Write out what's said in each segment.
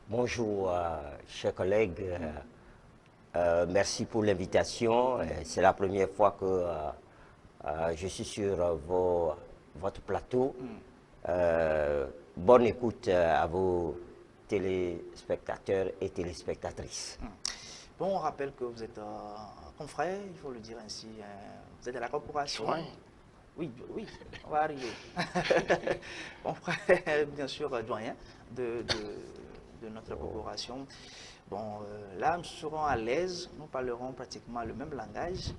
Bonjour, chers collègues. Merci pour l'invitation. C'est la première fois que je suis sur votre plateau. Bonne écoute à vos téléspectateurs et téléspectatrices. Bon, on rappelle que vous êtes confrère, il faut le dire ainsi. Vous êtes à la corporation. Joint. Oui, oui, on va arriver. Confrère, bien sûr, doyen de notre corporation. Bon, là, nous serons à l'aise, nous parlerons pratiquement le même langage,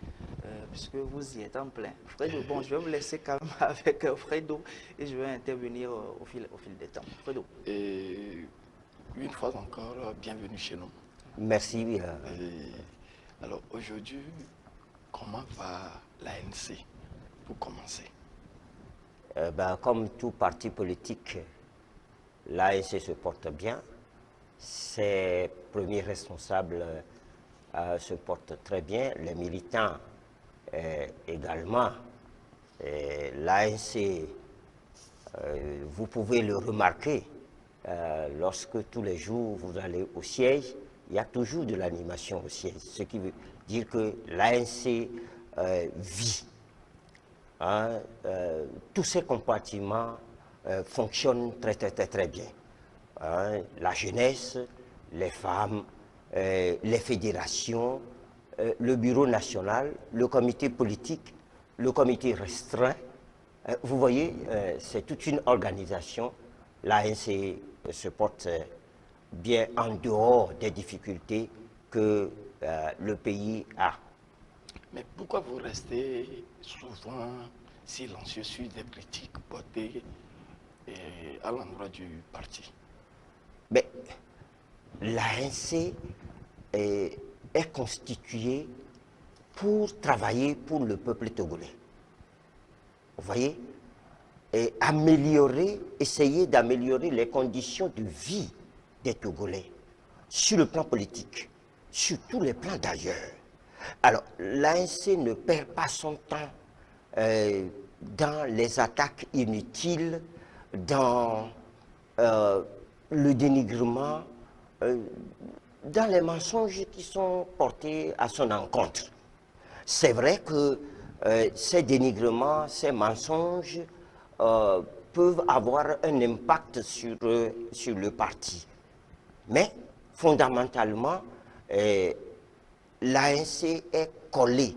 puisque vous y êtes en plein. Fredo, bon, je vais vous laisser quand même avec Fredo et je vais intervenir au fil des temps. Fredo. Et une fois encore, bienvenue chez nous. Merci. Et alors aujourd'hui, comment va l'ANC pour commencer? Comme tout parti politique, l'ANC se porte bien. Ses premiers responsables se portent très bien. Les militants également. L'ANC, vous pouvez le remarquer, lorsque tous les jours vous allez au siège, il y a toujours de l'animation au siège, ce qui veut dire que l'ANC vit. Hein, tous ces compartiments fonctionnent très bien. Hein, la jeunesse, les femmes, les fédérations, le bureau national, le comité politique, le comité restreint. Vous voyez, c'est toute une organisation. L'ANC se porte bien en dehors des difficultés que le pays a. Mais pourquoi vous restez souvent silencieux sur des critiques portées à l'endroit du parti? Mais l'ANC est constituée pour travailler pour le peuple togolais. Vous voyez? Et essayer d'améliorer les conditions de vie des Togolais, sur le plan politique, sur tous les plans d'ailleurs. Alors, l'ANC ne perd pas son temps dans les attaques inutiles, dans le dénigrement, dans les mensonges qui sont portés à son encontre. C'est vrai que ces dénigrements, ces mensonges peuvent avoir un impact sur le parti. Mais fondamentalement, l'ANC est collée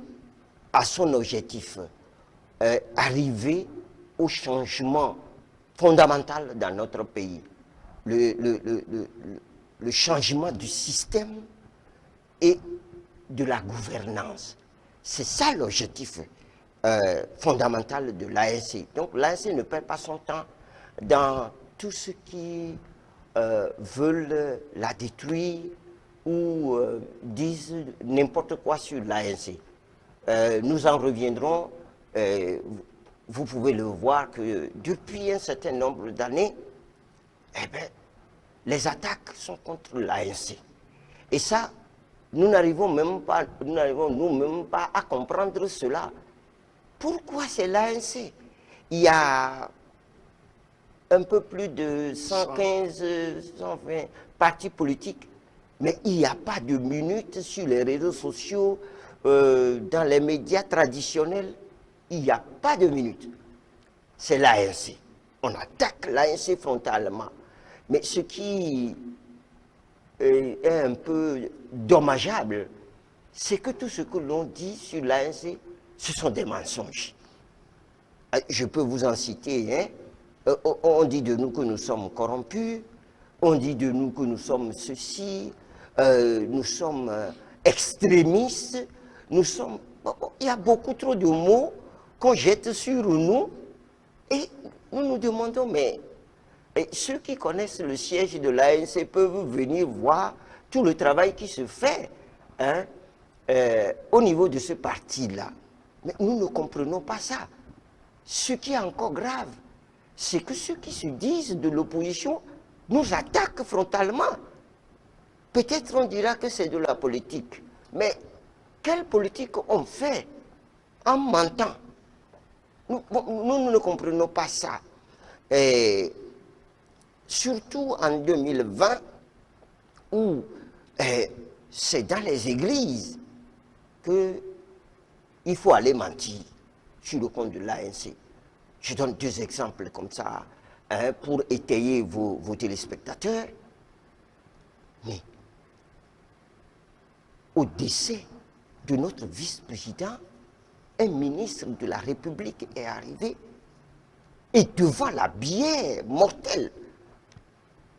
à son objectif, arriver au changement fondamental dans notre pays, le changement du système et de la gouvernance. C'est ça l'objectif fondamental de l'ANC. Donc l'ANC ne perd pas son temps dans tout ce qui veulent la détruire ou disent n'importe quoi sur l'ANC. Nous en reviendrons, vous pouvez le voir que depuis un certain nombre d'années, eh bien, les attaques sont contre l'ANC. Et ça, nous n'arrivons nous-mêmes pas à comprendre cela. Pourquoi c'est l'ANC? Il y a un peu plus de 115, 120 partis politiques, mais il n'y a pas de minutes sur les réseaux sociaux, dans les médias traditionnels. Il n'y a pas de minutes. C'est l'ANC. On attaque l'ANC frontalement. Mais ce qui est un peu dommageable, c'est que tout ce que l'on dit sur l'ANC, ce sont des mensonges. Je peux vous en citer, hein. On dit de nous que nous sommes corrompus, on dit de nous que nous sommes ceci, nous sommes extrémistes, nous sommes... Il y a beaucoup trop de mots qu'on jette sur nous et nous nous demandons, mais ceux qui connaissent le siège de l'ANC peuvent venir voir tout le travail qui se fait, hein, au niveau de ce parti-là. Mais nous ne comprenons pas ça. Ce qui est encore grave, c'est que ceux qui se disent de l'opposition nous attaquent frontalement. Peut-être on dira que c'est de la politique. Mais quelle politique on fait en mentant? Nous ne comprenons pas ça. Et surtout en 2020, où c'est dans les églises qu'il faut aller mentir sur le compte de l'ANC. Je donne 2 exemples comme ça pour étayer vos téléspectateurs. Mais au décès de notre vice-président, un ministre de la République est arrivé et devant la bière mortelle,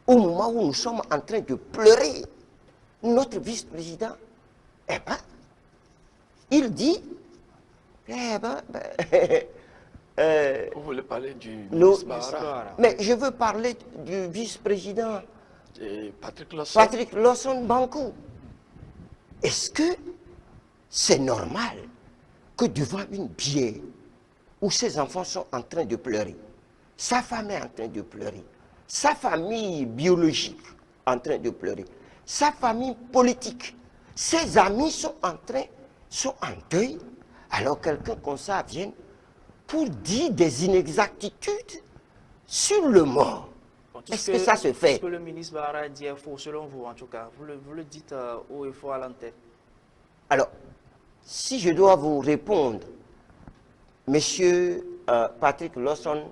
au moment où nous sommes en train de pleurer, notre vice-président, eh ben, il dit, eh ben, Vous voulez parler du nous, ministre Bahara, mais je veux parler du vice-président et Patrick Lawson. Patrick Lawson Bankou. Est-ce que c'est normal que devant une bière où ses enfants sont en train de pleurer, sa femme est en train de pleurer, sa famille biologique en train de pleurer, sa famille politique, ses amis sont en deuil, alors quelqu'un comme ça vient pour dire des inexactitudes sur le mort? Bon, tout Est-ce que ça se fait? Ce que le ministre Bahara dit est faux, selon vous en tout cas. Vous le dites haut et fort à l'antenne. Alors, si je dois vous répondre, Monsieur Patrick Lawson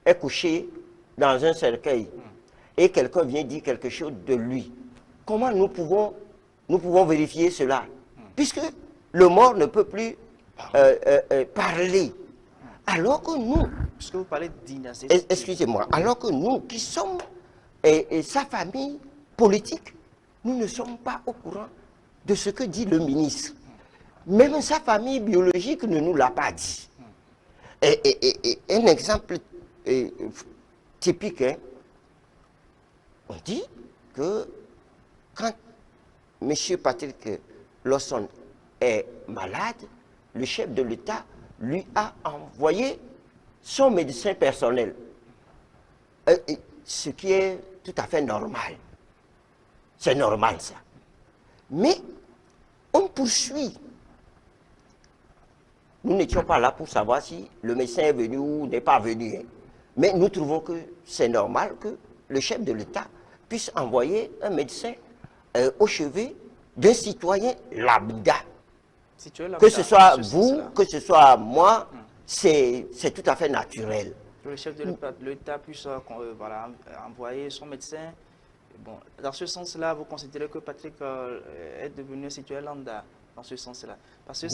est couché dans un cercueil et quelqu'un vient dire quelque chose de lui, comment nous pouvons vérifier cela? Puisque le mort ne peut plus parler. Alors que nous, Puisque vous parlez d'innocence. excusez-moi, alors que nous qui sommes et sa famille politique, nous ne sommes pas au courant de ce que dit le ministre. Même sa famille biologique ne nous l'a pas dit. Et un exemple typique, hein, on dit que quand M. Patrick Lawson est malade, le chef de l'État lui a envoyé son médecin personnel. Ce qui est tout à fait normal. C'est normal ça. Mais on poursuit. Nous n'étions pas là pour savoir si le médecin est venu ou n'est pas venu. Hein. Mais nous trouvons que c'est normal que le chef de l'État puisse envoyer un médecin au chevet d'un citoyen lambda. Que ce soit vous, que ce soit moi, c'est tout à fait naturel. Que le chef de l'État puisse voilà, envoyer son médecin. Bon, dans ce sens-là, vous considérez que Patrick est devenu un citoyen lambda, dans ce sens-là. Parce que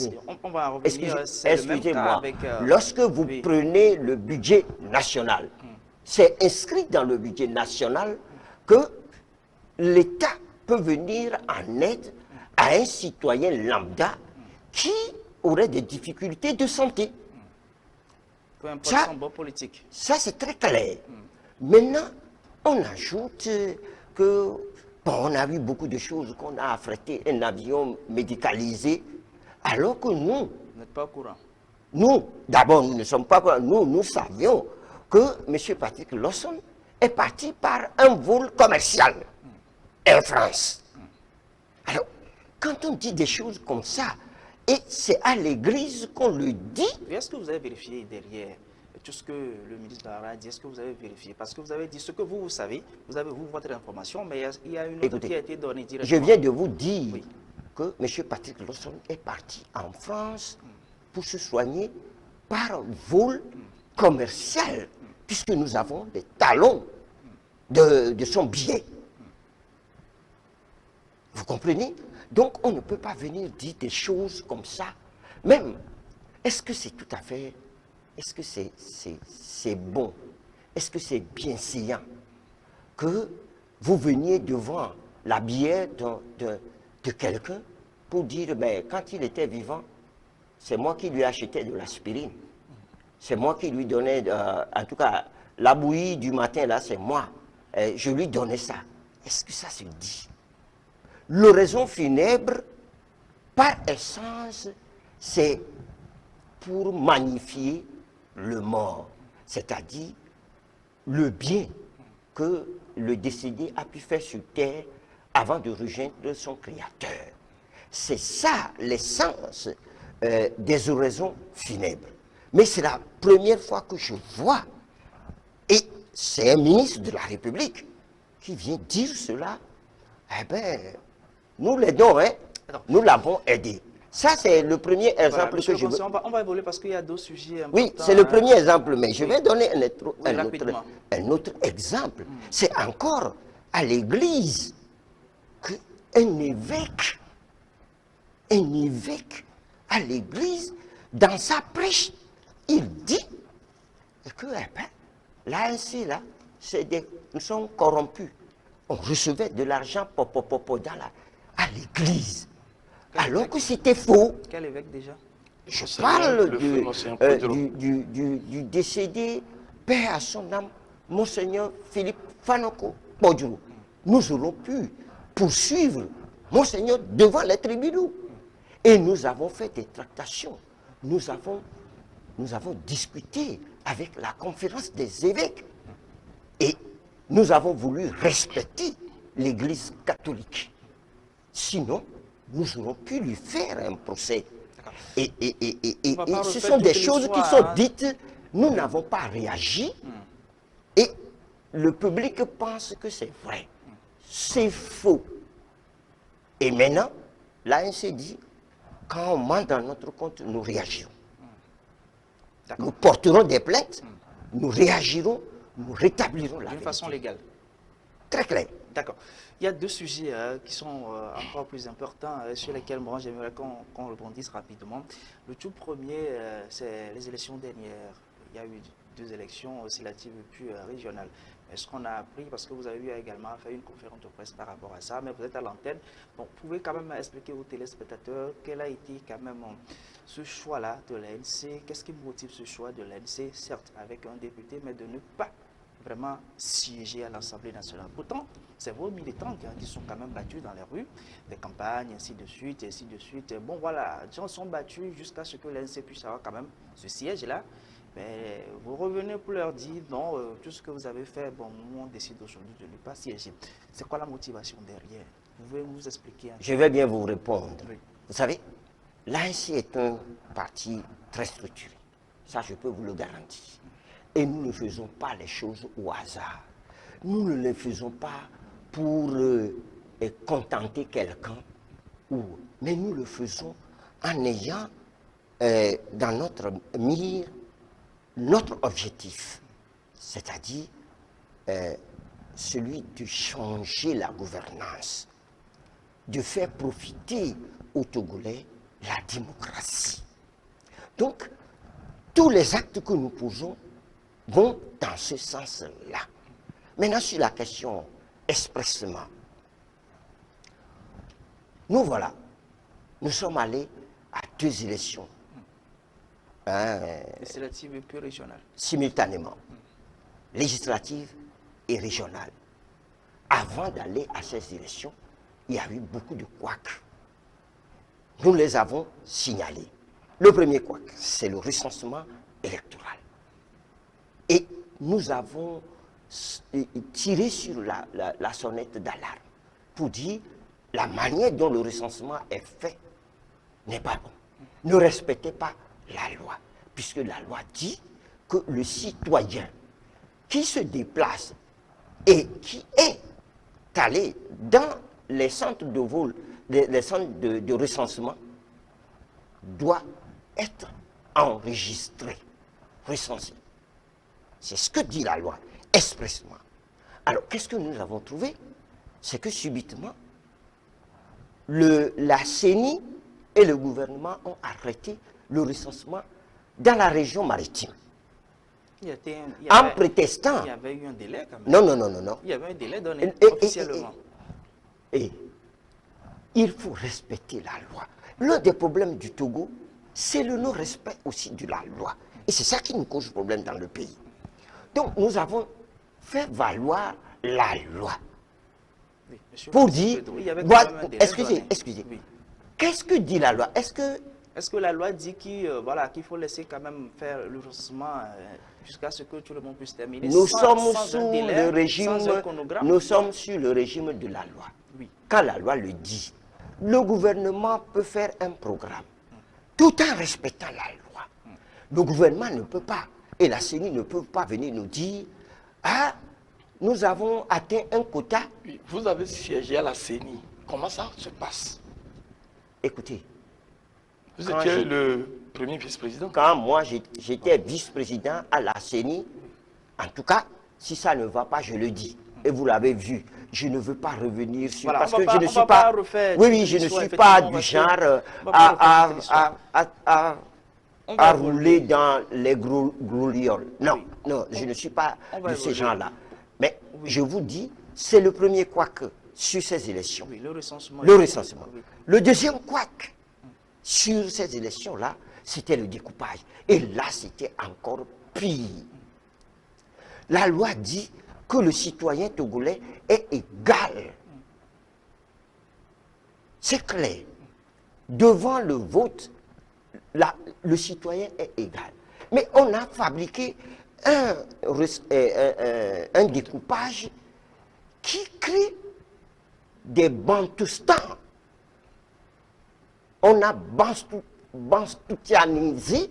on va en revenir, c'est le même cas avec... lorsque vous prenez le budget national, c'est inscrit dans le budget national que l'État peut venir en aide à un citoyen lambda qui aurait des difficultés de santé. Peu importe son bord politique. Ça, c'est très clair. Maintenant, on ajoute que, bon, on a vu beaucoup de choses, qu'on a affrété un avion médicalisé, alors que nous... Vous n'êtes pas au courant. Nous, d'abord, nous ne sommes pas au courant. Nous savions que M. Patrick Lawson est parti par un vol commercial, Air France. Alors, quand on dit des choses comme ça, et c'est à l'église qu'on le dit. Est-ce que vous avez vérifié derrière tout ce que le ministre Bahara dit? Est-ce que vous avez vérifié? Parce que vous avez dit ce que vous savez, vous avez votre information, mais il y a une autre Écoutez, qui a été donnée directement. Je viens de vous dire que M. Patrick Lawson est parti en France pour se soigner par vol commercial, puisque nous avons des talons de son billet. Vous comprenez? Donc, on ne peut pas venir dire des choses comme ça. Même, est-ce que c'est tout à fait... Est-ce que c'est bon? Est-ce que c'est bienséant que vous veniez devant la bière de quelqu'un pour dire, mais quand il était vivant, c'est moi qui lui achetais de l'aspirine. C'est moi qui lui donnais, en tout cas, la bouillie du matin, là, c'est moi. Je lui donnais ça. Est-ce que ça se dit? L'oraison funèbre, par essence, c'est pour magnifier le mort, c'est-à-dire le bien que le décédé a pu faire sur terre avant de rejoindre son Créateur. C'est ça l'essence des oraisons funèbres. Mais c'est la première fois que je vois, et c'est un ministre de la République qui vient dire cela Eh bien, nous l'aidons, hein. Nous l'avons aidé. Ça, c'est le premier exemple Monsieur que je veux. on va évoluer parce qu'il y a d'autres sujets importants. Oui, c'est le premier exemple, mais je vais donner un autre exemple. C'est encore à l'église qu'un évêque à l'église, dans sa prêche, il dit que l'ANC, là, nous sommes corrompus. On recevait de l'argent à l'église. Alors que c'était faux. Quel évêque déjà? Je parle du décédé, paix à son âme, Monseigneur Philippe Fanoko Podjou. Nous aurons pu poursuivre Monseigneur devant les tribunaux. Et nous avons fait des tractations. Nous avons discuté avec la conférence des évêques. Et nous avons voulu respecter l'Église catholique. Sinon, nous aurons pu lui faire un procès. Et ce sont des choses qui sont dites, nous n'avons pas réagi, et le public pense que c'est vrai. C'est faux. Et maintenant, l'ANC dit, quand on ment dans notre compte, nous réagirons. Nous porterons des plaintes, nous réagirons, nous rétablirons la vérité. D'une façon légale. Très clair. D'accord. Il y a deux sujets qui sont encore plus importants, sur lesquels moi j'aimerais qu'on rebondisse rapidement. Le tout premier, c'est les élections dernières. Il y a eu 2 élections législatives puis régionales. Est-ce qu'on a appris, parce que vous avez eu également fait une conférence de presse par rapport à ça, mais vous êtes à l'antenne, bon, vous pouvez quand même expliquer aux téléspectateurs quel a été quand même ce choix-là de l'ANC, qu'est-ce qui motive ce choix de l'ANC, certes avec un député, mais de ne pas vraiment siéger à l'Assemblée nationale. Pourtant, c'est vos militants qui sont quand même battus dans les rues, des campagnes, ainsi de suite, ainsi de suite. Bon, voilà, les gens sont battus jusqu'à ce que l'ANC puisse avoir quand même ce siège-là. Mais vous revenez pour leur dire, non, tout ce que vous avez fait, bon, nous, on décide aujourd'hui de ne pas siéger. C'est quoi la motivation derrière? Vous pouvez nous expliquer? Je vais bien vous répondre. Oui. Vous savez, l'ANC est un parti très structuré. Ça, je peux vous le garantir. Et nous ne faisons pas les choses au hasard. Nous ne les faisons pas pour contenter quelqu'un, mais nous le faisons en ayant dans notre mire notre objectif, c'est-à-dire celui de changer la gouvernance, de faire profiter aux Togolais la démocratie. Donc, tous les actes que nous posons vont dans ce sens-là. Maintenant, sur la question expressement, nous voilà, nous sommes allés à 2 élections. Législative et puis régionale. Simultanément, législative et régionale. Avant d'aller à ces élections, il y a eu beaucoup de couacs. Nous les avons signalés. Le premier couac, c'est le recensement électoral. Et nous avons tiré sur la sonnette d'alarme pour dire la manière dont le recensement est fait n'est pas bon. Ne respectez pas la loi, puisque la loi dit que le citoyen qui se déplace et qui est allé dans les centres de vol, les centres de recensement, doit être enregistré, recensé. C'est ce que dit la loi, expressément. Alors, qu'est-ce que nous avons trouvé? C'est que subitement, la CENI et le gouvernement ont arrêté le recensement dans la région maritime. En prétextant... Il y avait eu un délai quand même. Non. Il y avait un délai donné officiellement. Et il faut respecter la loi. L'un des problèmes du Togo, c'est le non-respect aussi de la loi. Et c'est ça qui nous cause problème dans le pays. Donc nous avons fait valoir la loi. Oui, pour dire... Excusez. Oui. Qu'est-ce que dit la loi? Est-ce que la loi dit qu'il faut laisser quand même faire le recensement jusqu'à ce que tout le monde puisse terminer? Nous sommes sur le régime de la loi. Oui. Quand la loi le dit, le gouvernement peut faire un programme tout en respectant la loi. Le gouvernement ne peut pas, et la CENI ne peut pas venir nous dire, ah, nous avons atteint un quota. Oui, vous avez siégé à la CENI. Comment ça se passe? Écoutez, Vous quand étiez j'ai- le premier vice-président. quand moi j'étais vice-président à la CENI, en tout cas, si ça ne va pas, je le dis. Et vous l'avez vu, je ne veux pas revenir sur... Voilà, parce on va que pas- je ne on suis va pas... pas refaire Oui, toute oui, je ne l'histoire, suis pas effectivement, du parce que genre on va pas refaire toute l'histoire. On va à évoluer. rouler dans les glorioles. Non, Oui. non, je ne suis pas on va de ces évoluer. gens-là. Mais Oui. je vous dis, c'est le premier couac sur ces élections. Oui, le recensement. Le recensement. Oui. Le deuxième couac sur ces élections-là, c'était le découpage. Et là, c'était encore pire. La loi dit que le citoyen togolais est égal. C'est clair. Devant le vote, le citoyen est égal. Mais on a fabriqué un découpage qui crée des bantoustans. On a bantoutianisé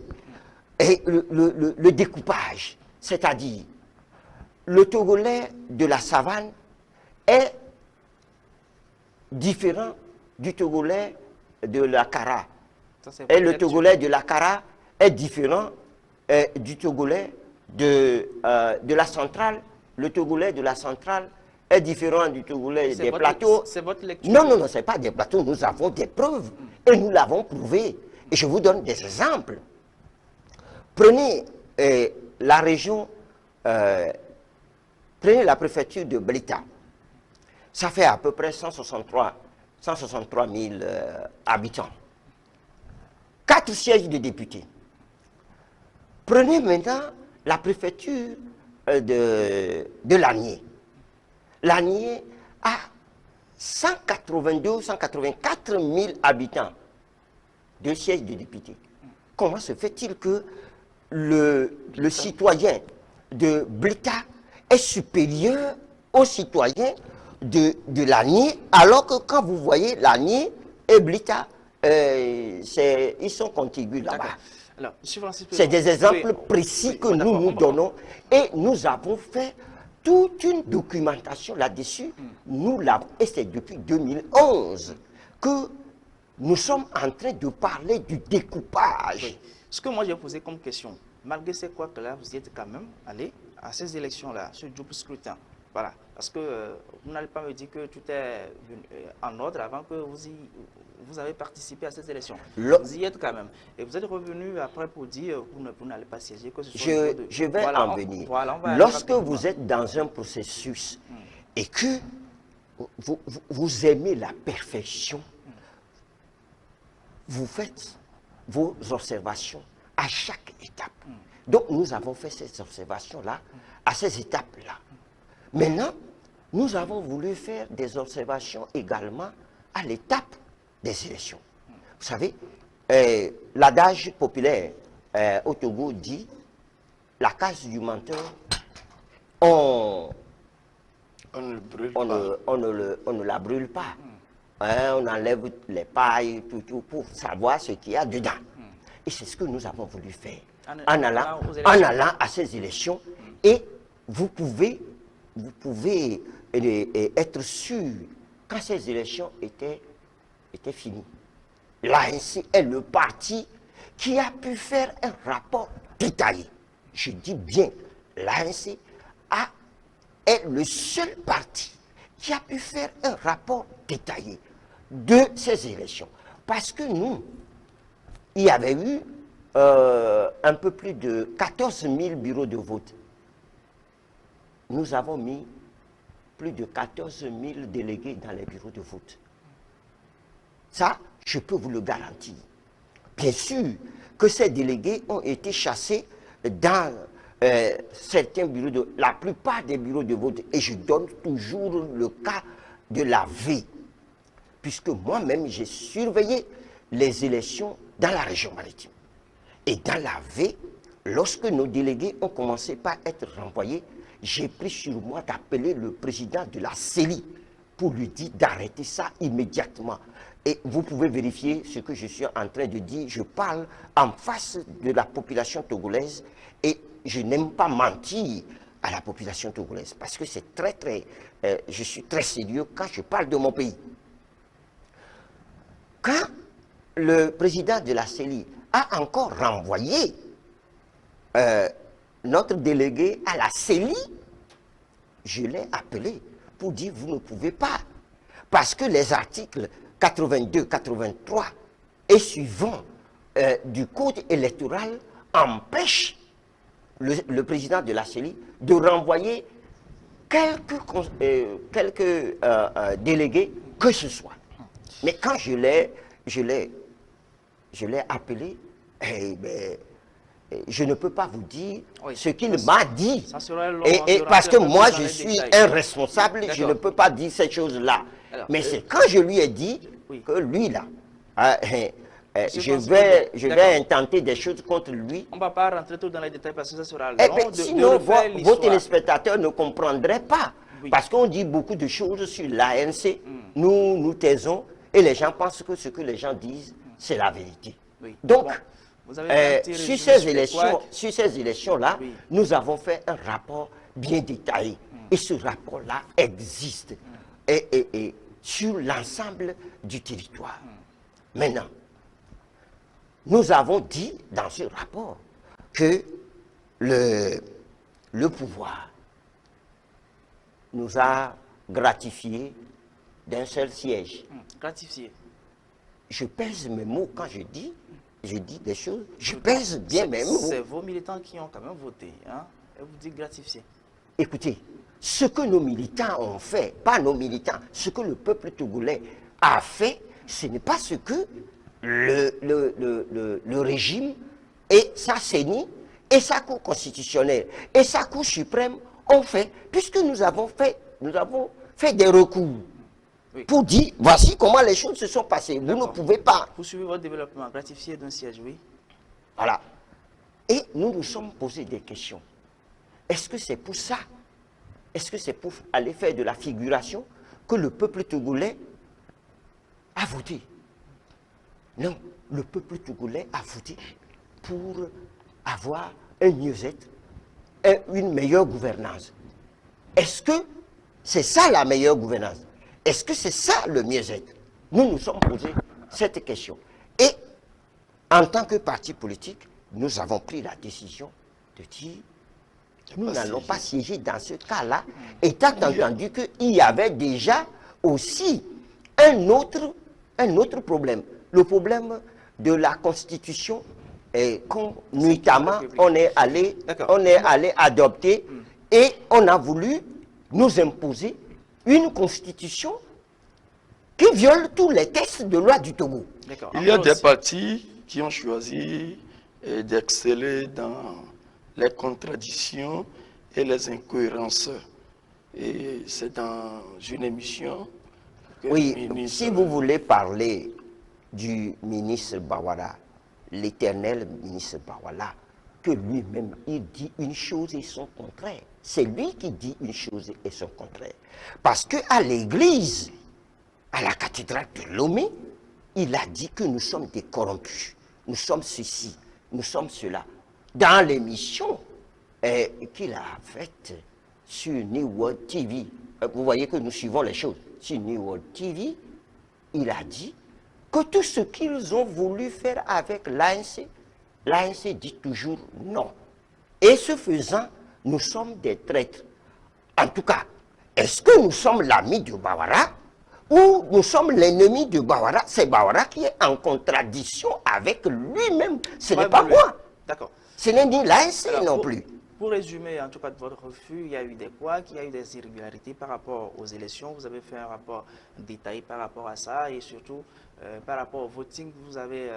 le découpage. C'est-à-dire, le Togolais de la savane est différent du Togolais de la Kara. Ça, c'est Et votre le lecture. Togolais de la Kara est différent du Togolais de la centrale. Le Togolais de la centrale est différent du Togolais C'est des votre- plateaux. c'est votre lecture. Non, non, non, ce n'est pas des plateaux. Nous avons des preuves et nous l'avons prouvé. Et je vous donne des exemples. Prenez la région, prenez la préfecture de Blita. Ça fait à peu près 163 000 habitants. 4 sièges de députés. Prenez maintenant la préfecture de Lagné. Lagné a 184 000 habitants. 2 sièges de députés. Comment se fait-il que le citoyen de Blita est supérieur au citoyen de Lagné, alors que quand vous voyez Lagné et Blita, ils sont contigus là-bas. D'accord. Alors, M. Francis C'est des exemples oui, précis oui, que d'accord, nous on nous va- donnons et nous avons fait toute une documentation là-dessus. Nous l'avons, et c'est depuis 2011 que nous sommes en train de parler du découpage. Oui. Ce que moi j'ai posé comme question, malgré ces quoi que là, vous y êtes quand même allé à ces élections-là, ce double scrutin. Voilà. Parce que vous n'allez pas me dire que tout est en ordre avant que vous avez participé à ces élections. Vous y êtes quand même. Et vous êtes revenu après pour dire que vous n'allez pas siéger. Que ce soit au niveau de- Je vais Voilà, en on- venir. voilà, on va aller Lorsque rapidement. vous êtes dans un processus et que vous aimez la perfection, vous faites vos observations à chaque étape. Donc nous avons fait ces observations-là, à ces étapes-là. Maintenant, nous avons voulu faire des observations également à l'étape des élections. Vous savez, l'adage populaire au Togo dit « la case du menteur, on ne la brûle pas. Hein, on enlève les pailles, tout, pour savoir ce qu'il y a dedans. » Et c'est ce que nous avons voulu faire en allant à ces élections. Et vous pouvez être sûr, quand ces élections étaient finies, l'ANC est le parti qui a pu faire un rapport détaillé. Je dis bien, l'ANC est le seul parti qui a pu faire un rapport détaillé de ces élections. Parce que nous, il y avait eu un peu plus de 14 000 bureaux de vote. Nous avons mis plus de 14 000 délégués dans les bureaux de vote. Ça, je peux vous le garantir. Bien sûr que ces délégués ont été chassés dans certains bureaux de... La plupart des bureaux de vote, et je donne toujours le cas de la V, puisque moi-même j'ai surveillé les élections dans la région maritime. Et dans la V, lorsque nos délégués ont commencé par être renvoyés, j'ai pris sur moi d'appeler le président de la CELI pour lui dire d'arrêter ça immédiatement. Et vous pouvez vérifier ce que je suis en train de dire. Je parle en face de la population togolaise et je n'aime pas mentir à la population togolaise, parce que c'est je suis très sérieux quand je parle de mon pays. Quand le président de la CELI a encore renvoyé notre délégué à la CELI, je l'ai appelé pour dire vous ne pouvez pas. Parce que les articles 82, 83 et suivants du code électoral empêchent le président de la CELI de renvoyer quelques délégués que ce soit. Mais quand je l'ai appelé, je ne peux pas vous dire ce qu'il m'a dit. Parce que moi, je suis un responsable, je ne peux pas dire ces choses-là. Mais c'est quand je lui ai dit que lui, là, je vais intenter des choses contre lui. On ne va pas rentrer tout dans les détails parce que ça sera long. Sinon, vos téléspectateurs ne comprendraient pas. Parce qu'on dit beaucoup de choses sur l'ANC, nous taisons, et les gens pensent que ce que les gens disent, c'est la vérité. Donc, sur ces élections-là, nous avons fait un rapport bien détaillé. Et ce rapport-là existe et sur l'ensemble du territoire. Maintenant, nous avons dit dans ce rapport que le pouvoir nous a gratifié d'un seul siège. Gratifié. Je pèse mes mots quand je dis des choses, je pèse bien mes mots. C'est vos militants qui ont quand même voté, hein? Et vous dites gratifié. Écoutez, ce que nos militants ont fait, pas nos militants, ce que le peuple togolais a fait, ce n'est pas ce que le régime et sa CENI et sa Cour constitutionnelle et sa Cour suprême ont fait, puisque nous avons fait des recours pour dire, voici comment les choses se sont passées. Vous ne pouvez pas. Vous suivez votre développement, gratifié d'un siège, oui. Voilà. Et nous nous sommes posé des questions. Est-ce que c'est pour ça? Est-ce que c'est pour aller faire de la figuration que le peuple togolais a voté? Non, le peuple togolais a voté pour avoir un mieux-être et une meilleure gouvernance. Est-ce que c'est ça la meilleure gouvernance? Est-ce que c'est ça le mieux-être? Nous nous sommes posé cette question. Et en tant que parti politique, nous avons pris la décision de dire nous n'allons pas siéger dans ce cas-là, étant entendu qu'il y avait déjà aussi un autre problème. Le problème de la Constitution nuitamment on est allé adopter et on a voulu nous imposer une Constitution qui viole tous les textes de loi du Togo. Il y a des partis qui ont choisi d'exceller dans les contradictions et les incohérences. Et c'est dans une émission que oui, si vous voulez parler du ministre Bawara, l'éternel ministre Bawala, que lui-même, il dit une chose et son contraire. C'est lui qui dit une chose et son contraire. Parce qu'à l'église, à la cathédrale de Lomé, il a dit que nous sommes des corrompus. Nous sommes ceci, nous sommes cela. Dans l'émission qu'il a faite sur New World TV, vous voyez que nous suivons les choses. Sur New World TV, il a dit que tout ce qu'ils ont voulu faire avec l'ANC, l'ANC dit toujours non. Et ce faisant, nous sommes des traîtres. En tout cas, est-ce que nous sommes l'ami de Bawara ou nous sommes l'ennemi de Bawara? C'est Bawara qui est en contradiction avec lui-même. Ce n'est pas moi. D'accord. Ce n'est ni l'ANC non plus. Pour résumer, en tout cas, de votre refus, il y a eu des couacs, il y a eu des irrégularités par rapport aux élections. Vous avez fait un rapport détaillé par rapport à ça et surtout par rapport au voting, vous avez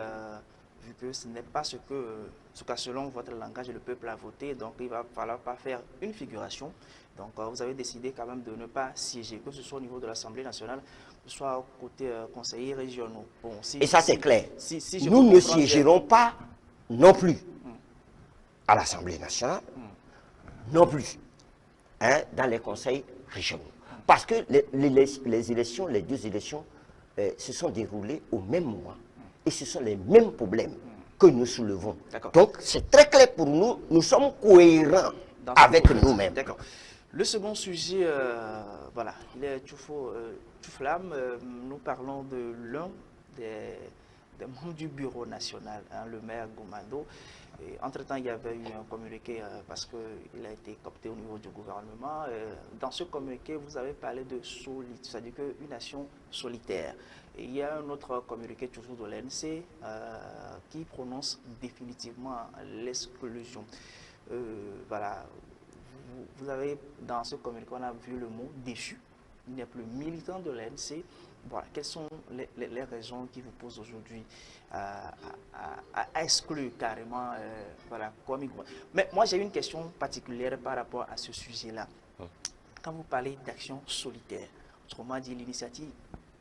vu que ce n'est pas ce que selon votre langage, le peuple a voté. Donc, il va falloir pas faire une figuration. Donc, vous avez décidé quand même de ne pas siéger, que ce soit au niveau de l'Assemblée nationale, que ce soit au côté conseillers régionaux. Bon, et ça, c'est clair. Nous ne siégerons pas non plus à l'Assemblée nationale, non plus dans les conseils régionaux. Parce que les élections, les deux élections, se sont déroulées au même moment. Et ce sont les mêmes problèmes que nous soulevons. Donc, c'est très clair pour nous, nous sommes cohérents avec nous-mêmes. D'accord. Le second sujet, voilà, il est tout flamme. Nous parlons de l'un des membres du bureau national, hein, le maire Goumando. Entre-temps, il y avait eu un communiqué parce qu'il a été coopté au niveau du gouvernement. Dans ce communiqué, vous avez parlé de solitude, c'est-à-dire qu'une nation solitaire. Et il y a un autre communiqué toujours de l'ANC qui prononce définitivement l'exclusion. Voilà, vous avez dans ce communiqué, on a vu le mot déchu. Il n'est plus militant de l'ANC. Voilà, quelles sont les raisons qui vous posent aujourd'hui à exclure carrément voilà, Kwame. Mais moi, j'ai une question particulière par rapport à ce sujet-là. Quand vous parlez d'action solitaire, autrement dit, l'initiative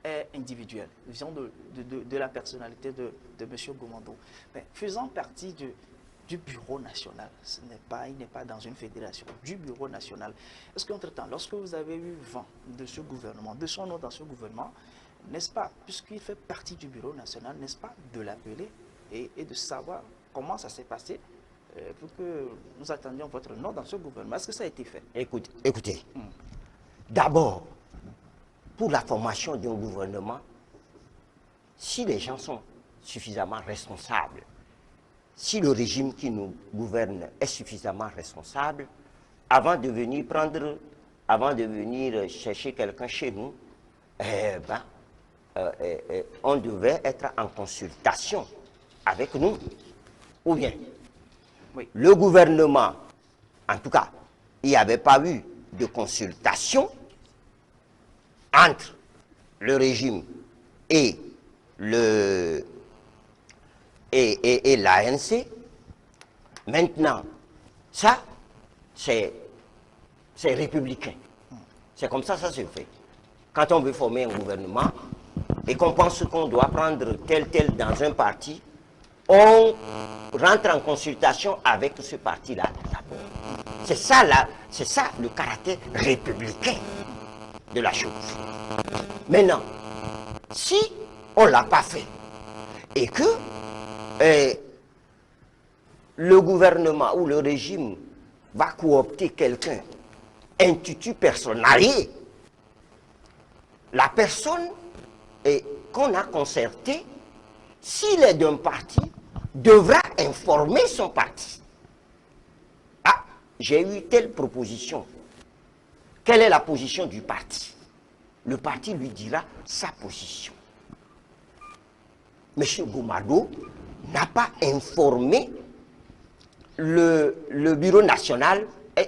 est individuelle, vient de la personnalité de M. Goumando. Mais faisant partie du bureau national, il n'est pas dans une fédération, du bureau national. Est-ce qu'entre-temps, lorsque vous avez eu vent de ce gouvernement, de son nom dans ce gouvernement, n'est-ce pas, puisqu'il fait partie du bureau national, n'est-ce pas, de l'appeler et de savoir comment ça s'est passé pour que nous attendions votre nom dans ce gouvernement? Est-ce que ça a été fait? Écoutez, d'abord, pour la formation d'un gouvernement, si les gens sont suffisamment responsables, si le régime qui nous gouverne est suffisamment responsable, avant de venir chercher quelqu'un chez nous, on devait être en consultation avec nous. Ou bien, oui, le gouvernement, en tout cas, il n'y avait pas eu de consultation entre le régime et l'ANC. Maintenant, ça, c'est républicain. C'est comme ça se fait. Quand on veut former un gouvernement et qu'on pense qu'on doit prendre tel dans un parti, on rentre en consultation avec ce parti-là d'abord. C'est ça le caractère républicain de la chose. Maintenant, si on ne l'a pas fait et que le gouvernement ou le régime va coopter quelqu'un intitulé personnalier, la personne qu'on a concertée, s'il est d'un parti, devra informer son parti. Ah, j'ai eu telle proposition. Quelle est la position du parti? Le parti lui dira sa position. M. Goumando n'a pas informé le bureau national,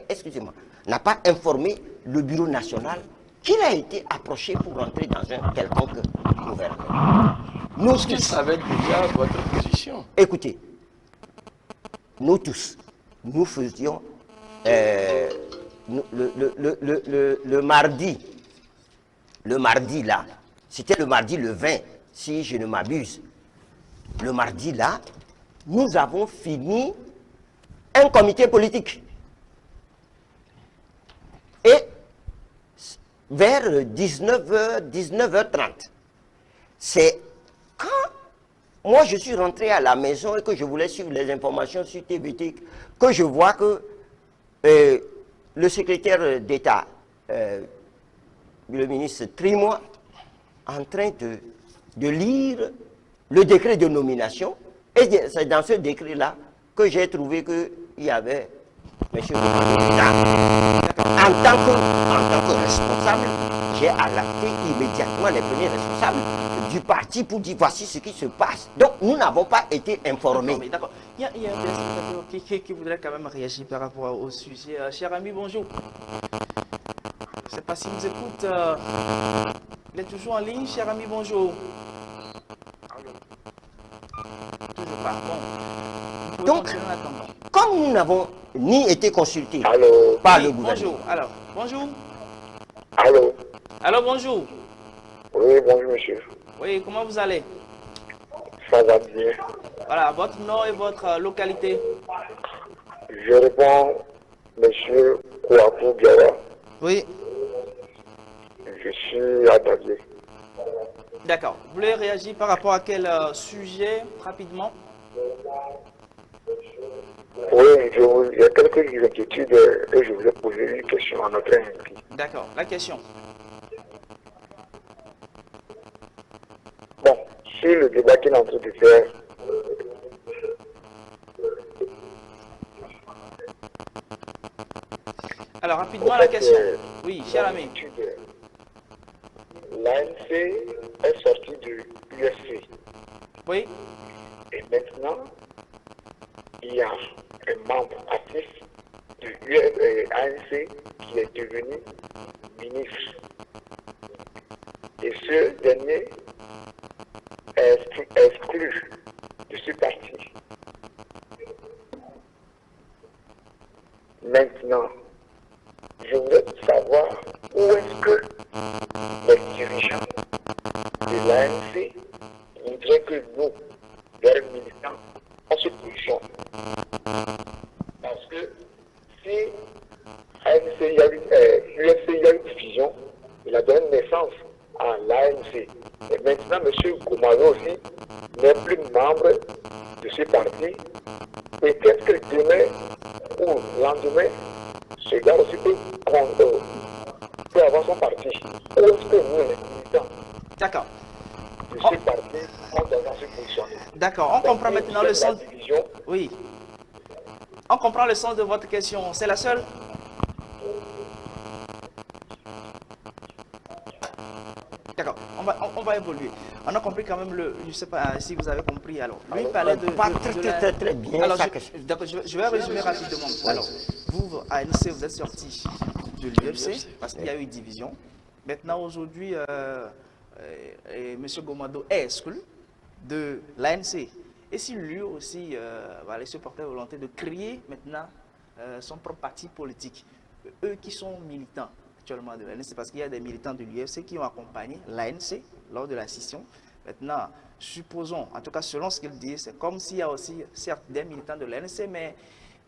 excusez-moi, n'a pas informé le bureau national qu'il a été approché pour rentrer dans un quelconque gouvernement. Nous tous savons déjà votre position. Écoutez, nous tous, nous faisions le mardi là, c'était le mardi le 20, si je ne m'abuse. Le mardi là, nous avons fini un comité politique. Et vers 19h30, c'est quand moi je suis rentré à la maison et que je voulais suivre les informations sur TVT, que je vois que le secrétaire d'État, le ministre Trimois, en train de lire le décret de nomination, et c'est dans ce décret-là que j'ai trouvé qu'il y avait M. En tant que responsable, j'ai alerté immédiatement les premiers responsables du parti pour dire voici ce qui se passe. Donc nous n'avons pas été informés. D'accord. Il y a un téléspectateur qui voudrait quand même réagir par rapport au sujet. Cher ami, bonjour. Je ne sais pas si vous écoute. Il est toujours en ligne, cher ami, bonjour. Toujours pas. Bon. Donc, comme nous n'avons ni été consultés par le gouvernement. Bonjour. Alors, bonjour. Allô. Alors, bonjour. Oui, bonjour, monsieur. Oui, comment vous allez? Ça va bien. Voilà, votre nom et votre localité. Je réponds, monsieur Kouakou Diawa. Oui. Je suis à Dagué. D'accord. Vous voulez réagir par rapport à quel sujet, rapidement? Oui, il y a quelques inquiétudes et je voulais poser une question à notre invité. D'accord. La question. Bon, sur le débat qu'il est en train de faire, Alors, rapidement, la question. Oui, cher ami. l'ANC est sorti de l'UFC. Oui. Et maintenant, il y a un membre actif de l'ANC qui est devenu ministre. Et ce dernier est exclu de ce parti. Maintenant, je voudrais savoir où est-ce que les dirigeants de l'ANC voudraient que nous, leurs militants, on se positionne. Parce que si l'UFC, il y a une division, il a donné naissance à l'ANC. Et maintenant, M. Gomado aussi n'est plus membre de ce parti. Peut-être que demain ou lendemain, ce gars aussi peut avoir son parti. Où est-ce que nous, les militants D'accord. de ce parti, on doit se positionner? D'accord. On comprend maintenant le sens. Division. Oui. On comprend le sens de votre question. C'est la seule? D'accord. On va évoluer. On a compris quand même le. Je ne sais pas si vous avez compris. Alors, lui parlait de. Pas très bien. Alors, ça d'accord, je vais résumer rapidement. Alors, vous, ANC, vous êtes sorti de l'UFC parce qu'il y a eu une division. Maintenant, aujourd'hui, M. Gomado est exclu de l'ANC. Et si lui aussi va laisser porter la volonté de créer maintenant son propre parti politique, eux qui sont militants actuellement de l'ANC, parce qu'il y a des militants de l'UFC qui ont accompagné l'ANC lors de la scission. Maintenant, supposons, en tout cas selon ce qu'il dit, c'est comme s'il y a aussi certes des militants de l'ANC, mais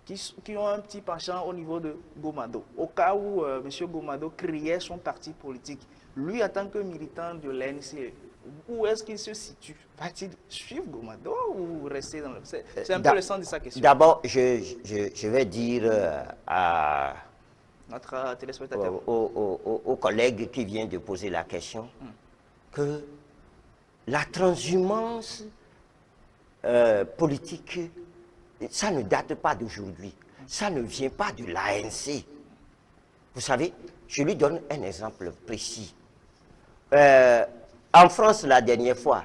qui ont un petit penchant au niveau de Gomado. Au cas où M. Gomado créait son parti politique, lui en tant que militant de l'ANC, où est-ce qu'il se situe? Va-t-il suivre Gomado ou rester dans le... C'est un peu le sens de sa question. D'abord, je vais dire à notre téléspectateur, au collègue qui vient de poser la question que la transhumance politique, ça ne date pas d'aujourd'hui. Ça ne vient pas de l'ANC. Vous savez, je lui donne un exemple précis. En France, la dernière fois,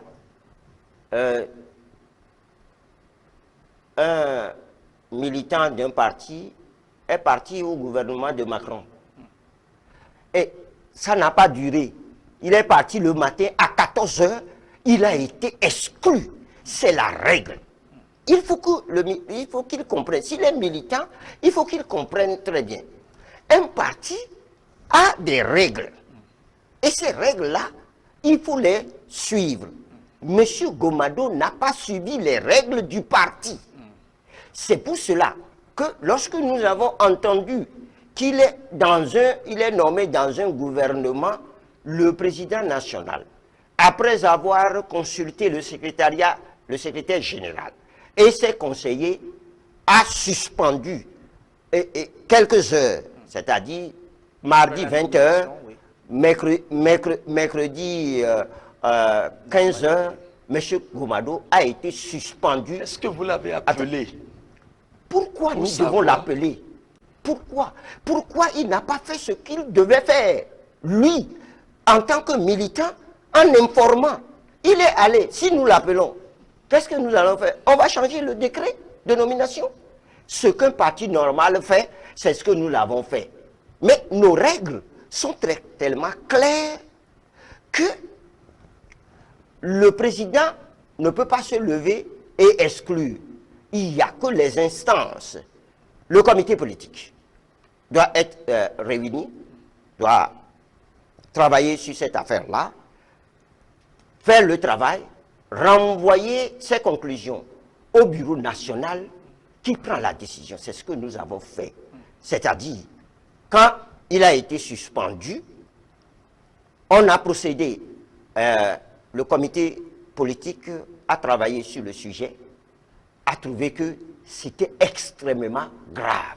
un militant d'un parti est parti au gouvernement de Macron. Et ça n'a pas duré. Il est parti le matin à 14 h, il a été exclu. C'est la règle. Il faut qu'il comprenne. S'il est militant, il faut qu'il comprenne très bien. Un parti a des règles. Et ces règles-là, il faut les suivre. Monsieur Gomado n'a pas suivi les règles du parti. C'est pour cela que lorsque nous avons entendu qu'il est nommé dans un gouvernement, le président national, après avoir consulté le secrétaire général et ses conseillers, a suspendu quelques heures, c'est-à-dire mardi 20 h, mercredi 15 h, M. Gomado a été suspendu. Est-ce que vous l'avez appelé? Pourquoi nous devons l'appeler? Pourquoi? Pourquoi il n'a pas fait ce qu'il devait faire? Lui, en tant que militant, en informant, il est allé. Si nous l'appelons, qu'est-ce que nous allons faire? On va changer le décret de nomination. Ce qu'un parti normal fait, c'est ce que nous l'avons fait. Mais nos règles sont tellement claires que le président ne peut pas se lever et exclure. Il n'y a que les instances. Le comité politique doit être réuni, doit travailler sur cette affaire-là, faire le travail, renvoyer ses conclusions au bureau national qui prend la décision. C'est ce que nous avons fait. C'est-à-dire, quand il a été suspendu, on a procédé, le comité politique a travaillé sur le sujet, a trouvé que c'était extrêmement grave.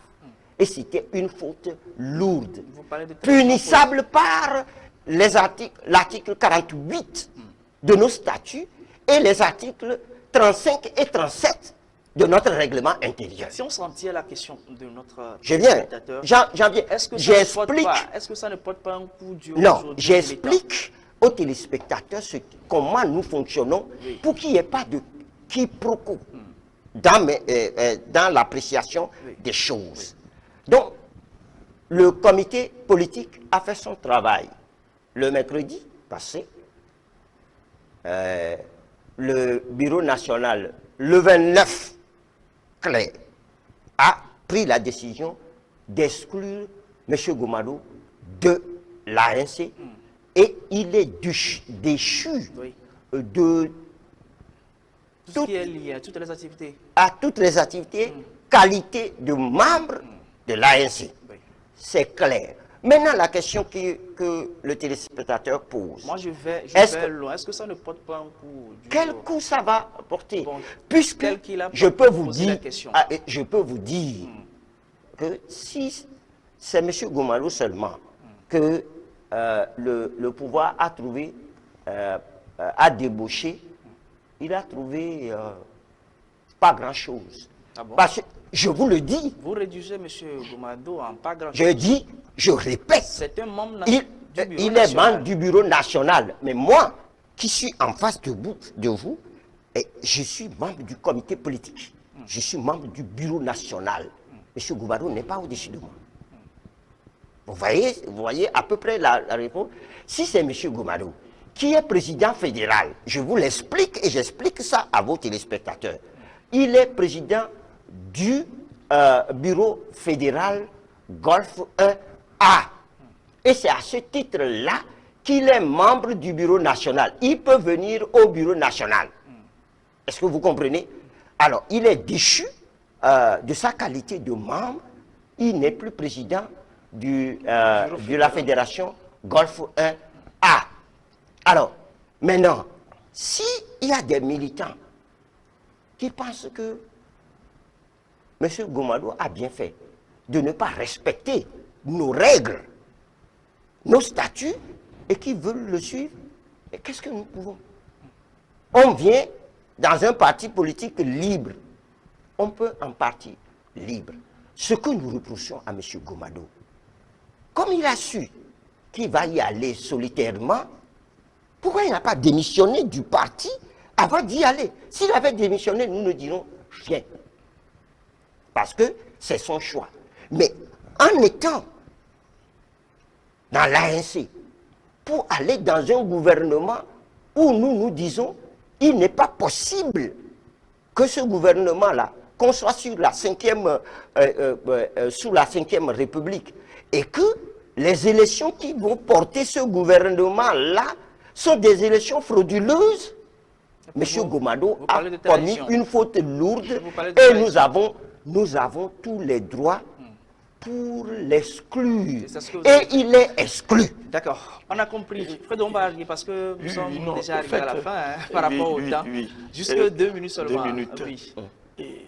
Et c'était une faute lourde, Vous parlez de punissable par l'article 48 de nos statuts et les articles 35 et 37 de notre règlement intérieur. Si on s'en tient à la question de notre Je viens, spectateur, j'en viens. est-ce que, est-ce que ça ne porte pas un coup dur Non, aujourd'hui de j'explique aux téléspectateurs comment nous fonctionnons pour qu'il n'y ait pas de quiproquo dans l'appréciation des choses. Donc, le comité politique a fait son travail. Le mercredi passé, le bureau national, le 29 clé, a pris la décision d'exclure M. Goumadou de l'ANC et il est déchu Oui. de Tout ce qui est lié à toutes les activités. à toutes les activités, qualité de membre de l'ANC. Oui. C'est clair. Maintenant, la question que le téléspectateur pose. Moi, je vais que- loin. Est-ce que ça ne porte pas un coup dur? Quel coup ça va porter? Bon, Puisque tel qu'il a je peux vous posé la dire, question. je peux vous dire que si c'est M. Goumadou seulement que le pouvoir a trouvé, a débauché, il a trouvé pas grand-chose. Ah bon? Parce que, je vous le dis, Vous réduisez M. Goumadou en pas grand-chose. je dis, je répète, C'est un membre il, du bureau il est national. membre du bureau national. Mais moi, qui suis en face de vous, je suis membre du comité politique. Je suis membre du bureau national. M. Goumadou n'est pas au-dessus de moi. Vous voyez à peu près la réponse. Si c'est M. Goumadou qui est président fédéral, je vous l'explique et j'explique ça à vos téléspectateurs. Il est président du bureau fédéral Golfe 1A. Et c'est à ce titre-là qu'il est membre du bureau national. Il peut venir au bureau national. Est-ce que vous comprenez? Alors, il est déchu de sa qualité de membre. Il n'est plus président de la fédération Golfe 1A. Alors, maintenant, s'il y a des militants qui pensent que M. Goumadou a bien fait de ne pas respecter nos règles, nos statuts, et qui veulent le suivre, et qu'est-ce que nous pouvons? On vient dans un parti politique libre. On peut un parti libre. Ce que nous reprochons à M. Goumadou, comme il a su qu'il va y aller solitairement, pourquoi il n'a pas démissionné du parti avant d'y aller? S'il avait démissionné, nous ne dirons rien. Parce que c'est son choix. Mais en étant dans l'ANC, pour aller dans un gouvernement où nous disons il n'est pas possible que ce gouvernement-là, qu'on soit sous la 5e République, et que les élections qui vont porter ce gouvernement-là sont des élections frauduleuses. M. Goumadou a commis une faute lourde et nous avons tous les droits pour l'exclure. Et il est exclu. D'accord, on a compris. Fred, on va arriver parce que nous sommes déjà arrivés à la fin par oui, rapport au temps. Jusque 2 minutes seulement. 2 minutes. Oui. Et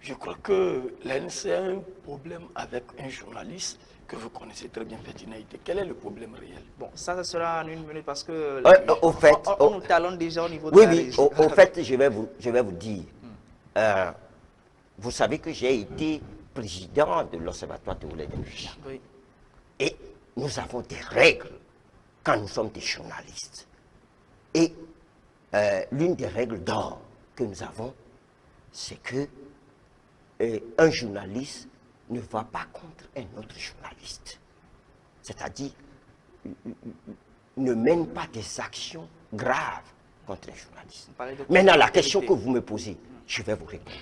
je crois que l'ANC a un problème avec un journaliste que vous connaissez très bien, Ferdinand. Quel est le problème réel? Bon, ça sera en 1 minute parce que Au fait, on nous talonne déjà au niveau de oui, la oui, régie. au fait, je vais vous dire. Vous savez que j'ai été président de l'Observatoire togolais des médias. Oui. Et nous avons des règles quand nous sommes des journalistes. Et l'une des règles d'or que nous avons, c'est que un journaliste ne va pas contre un autre journaliste. C'est-à-dire, ne mène pas des actions graves contre un journaliste. Maintenant, la question que vous me posez, je vais vous répondre.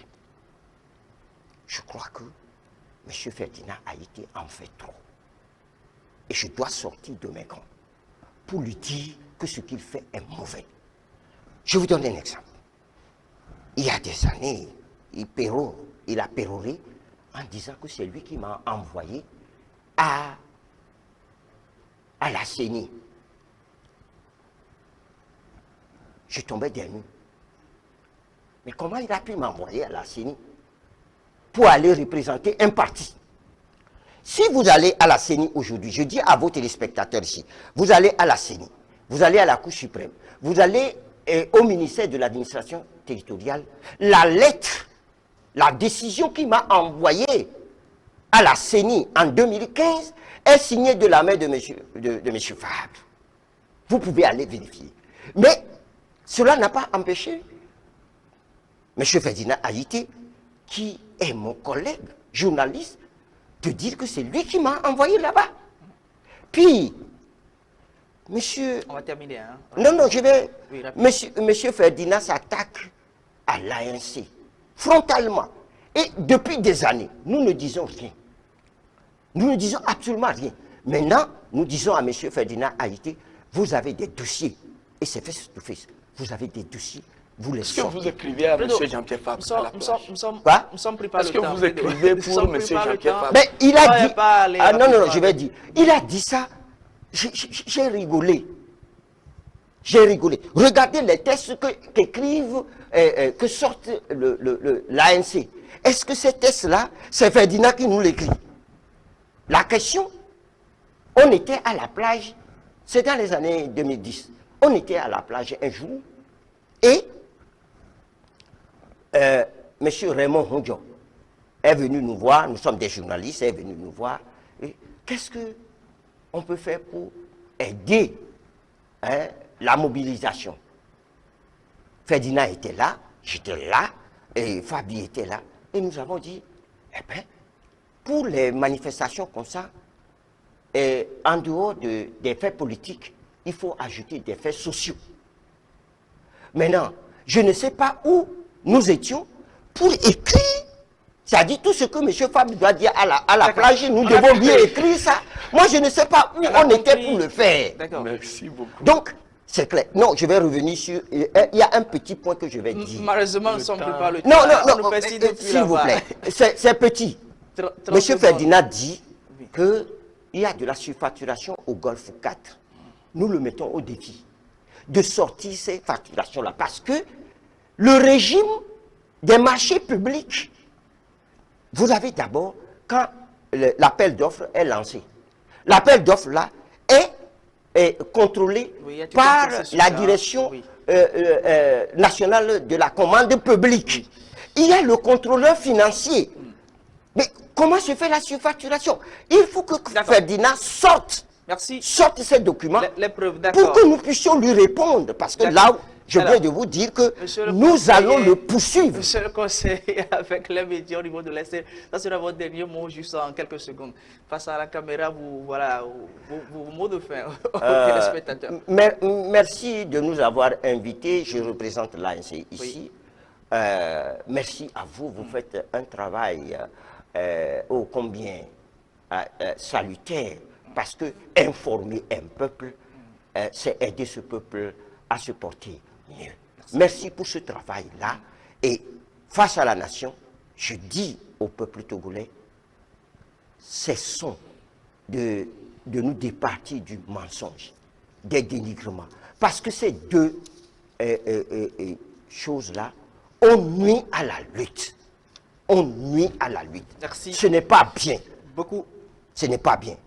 Je crois que M. Ferdinand a été en fait trop. Et je dois sortir de mes gants pour lui dire que ce qu'il fait est mauvais. Je vous donne un exemple. Il y a des années, il a péroré en disant que c'est lui qui m'a envoyé à la CENI. Je tombais des nues. Mais comment il a pu m'envoyer à la CENI? pour aller représenter un parti. Si vous allez à la CENI aujourd'hui, je dis à vos téléspectateurs ici, vous allez à la CENI, vous allez à la Cour suprême, vous allez au ministère de l'administration territoriale, la lettre, la décision qui m'a envoyée à la CENI en 2015 est signée de la main de M. Fabre. Vous pouvez aller vérifier. Mais cela n'a pas empêché M. Ferdinand Haïté, qui est mon collègue journaliste, de dire que c'est lui qui m'a envoyé là-bas. Puis, monsieur... On va terminer. Hein? Non, je vais... Oui, monsieur Ferdinand s'attaque à l'ANC, frontalement. Et depuis des années, nous ne disons rien. Nous ne disons absolument rien. Maintenant, nous disons à monsieur Ferdinand Haïté, vous avez des dossiers, et c'est face to face, vous avez des dossiers, vous les Est-ce que sortez. vous écrivez à M. Jean-Pierre Fabre à la plage? Quoi? Nous sommes pris par Est-ce le que temps. vous écrivez pour M. Jean-Pierre Fabre? Mais il a dit... Ah non, non, je vais dire. Il a dit ça, j'ai rigolé. J'ai rigolé. Regardez les textes qu'écrivent, que sortent l'ANC. Est-ce que ces textes-là, c'est Ferdinand qui nous l'écrit? La question, on était à la plage, c'est dans les années 2010, on était à la plage un jour, et M. Raymond Hondjo est venu nous voir, nous sommes des journalistes, est venu nous voir, et qu'est-ce qu'on peut faire pour aider la mobilisation? Ferdinand était là, j'étais là, et Fabi était là, et nous avons dit, eh bien, pour les manifestations comme ça, en dehors des faits politiques, il faut ajouter des faits sociaux. Maintenant, je ne sais pas où nous étions pour écrire, c'est-à-dire tout ce que M. Fabi doit dire à la plage, nous devons bien écrire ça. Moi, je ne sais pas où on était pour le faire. Merci beaucoup. Donc, c'est clair. Non, je vais revenir sur... Il y a un petit point que je vais dire. Malheureusement, nous sommes pris par le temps. Non, s'il vous plaît. C'est petit. Monsieur Ferdinand dit qu'il y a de la surfacturation au Golfe 4. Nous le mettons au défi de sortir ces facturations-là. Parce que le régime des marchés publics, vous avez d'abord, quand l'appel d'offres est lancé, l'appel d'offres là est contrôlé par la direction nationale de la commande publique. Il y a le contrôleur financier. Mais comment se fait la surfacturation? Il faut que Ferdinand sorte ces documents les preuves, pour que nous puissions lui répondre. Parce que là, je viens de vous dire que nous allons le poursuivre. Monsieur le conseiller, avec les médias au niveau de l'Est, ça sera votre dernier mot juste en quelques secondes. Face à la caméra, vos mots de fin aux téléspectateurs. Merci de nous avoir invités. Je représente l'ANC ici. Merci à vous. Vous faites un travail ô combien salutaire, parce que informer un peuple, c'est aider ce peuple à se porter mieux. Merci pour ce travail-là. Et face à la nation, je dis au peuple togolais, cessons de nous départir du mensonge, des dénigrements. Parce que ces deux choses-là, on nuit à la lutte. On nuit à la lutte. Merci. Ce n'est pas bien. Beaucoup. Ce n'est pas bien.